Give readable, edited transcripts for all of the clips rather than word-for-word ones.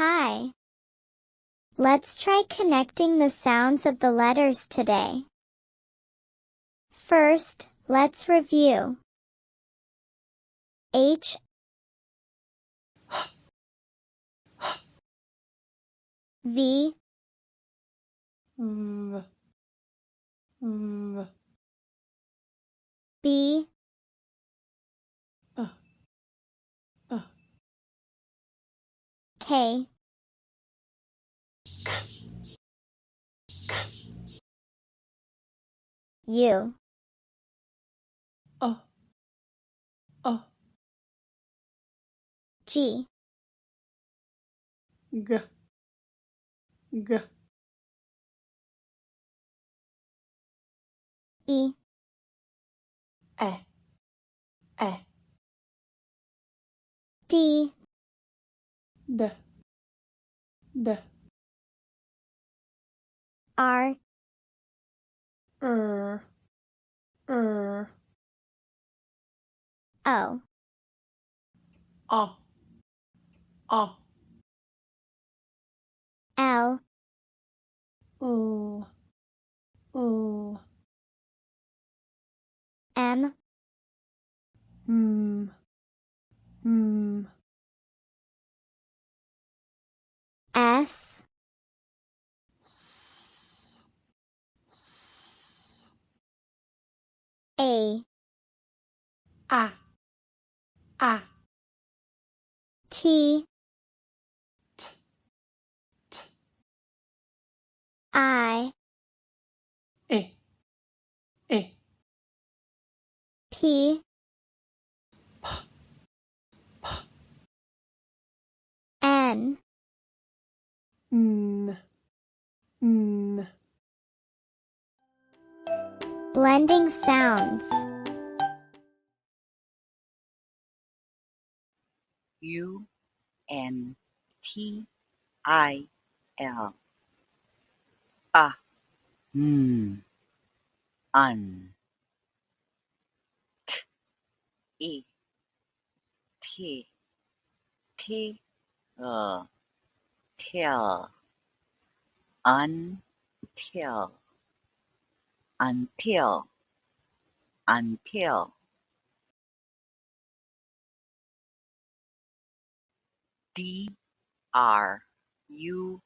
Hi. Let's try connecting the sounds of the letters today. First, let's review. H, V, V, V, B, K, U, G, G, G, E, E, D, D, D, R, R, O, O, L, L, M, M, S, S, A, A, T, T, I, E, P, N, N, blending sounds. U N T I L. Un. E T T till. Until. Until. D R U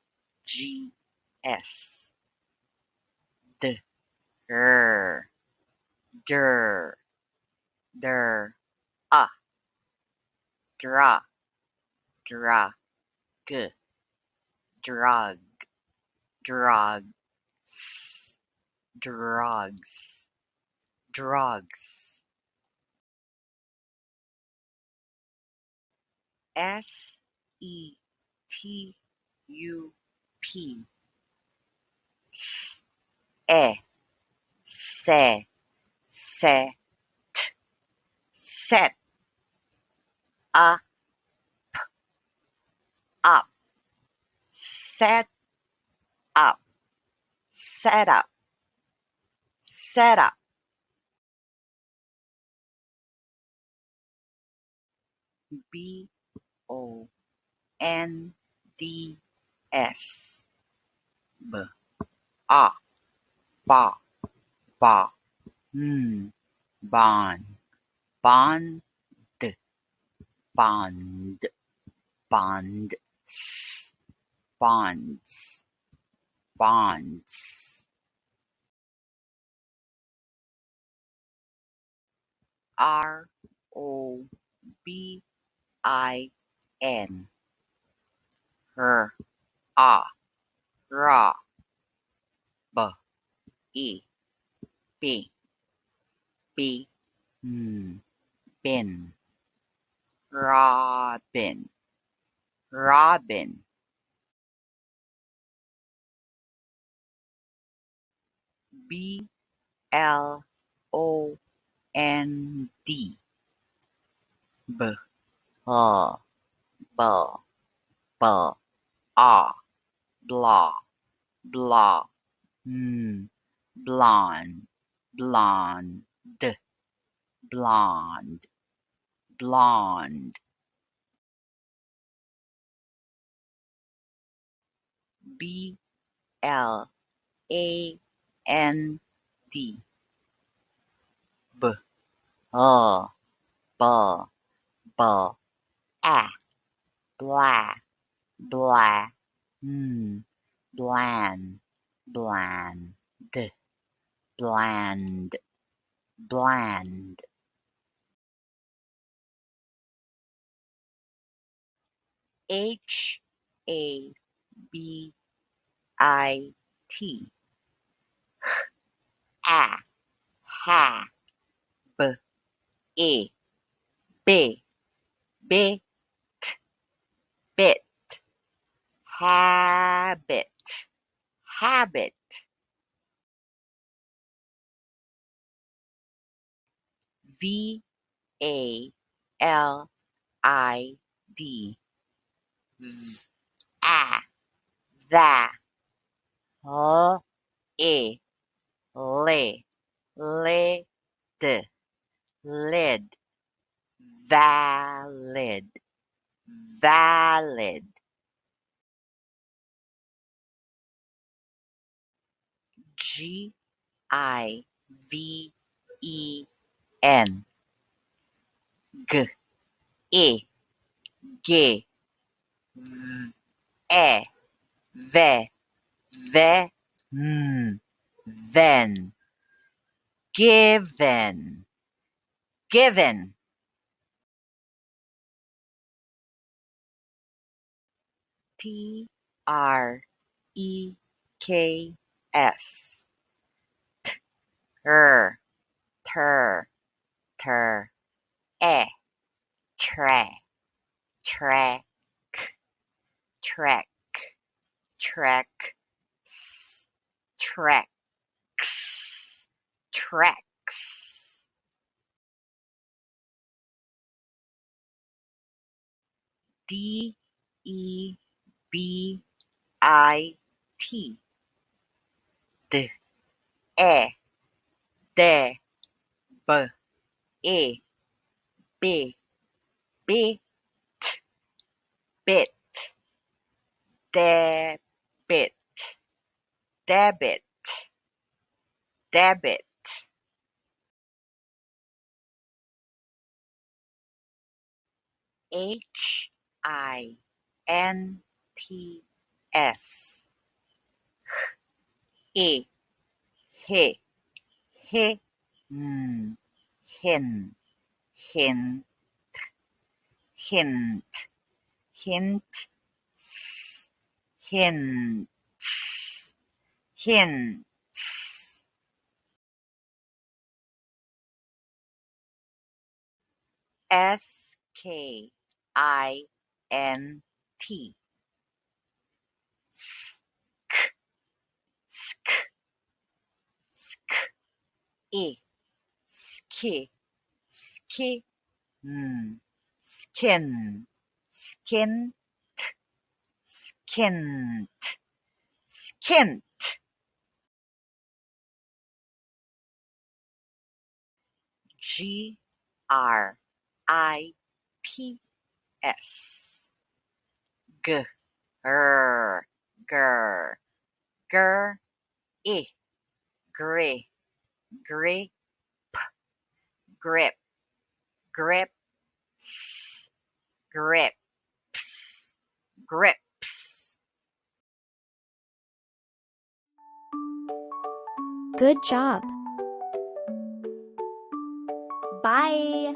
G S. Der. Der. Der. Dra. Drug. Drug. Drugs. Drugs. Drugs. SETUP. E. Se. Set. Set. Up. Up. Set up. Set up. Set up. BONDS. Ba. Ba. Ba. Bond. Bond. Bond. Bonds. Bonds. Bonds. ROBIN. Her. Ah. Ra. B. E. B. B. Bin. Robin. Robin. BLOND. B. Blah. Blah. Blah. Ah. Blah. Blah. Blonde. Blonde. Blonde. Blonde. B L A N D. B blah, blah, blah, blah, blah, bland, bland, bland, bland. H A B I T. Ha, ha, b, e, b, bit, bit, habit, habit. V A L I D. V, a, that, e, le, lid, lid, valid, valid. G I V E N. G, e, g, v, e, ve, ve, then, given, given. T R E K S. Ter, ter, ter, e, tre, track, track, track, tracks, tracks. D E B I T. D, e, de, b, e, b, bit, bit, debit, debit, debit. H I N T S. E, he, he, hin, hin, hint, hint, hints, hints. S K I N T. Sk, sk, sk, e, ski, ski, skin, skin, skint, skint. G R I P S. G, r, gur, gur, e, gri, grip, grip, grips, grips, grips. Good job. Bye.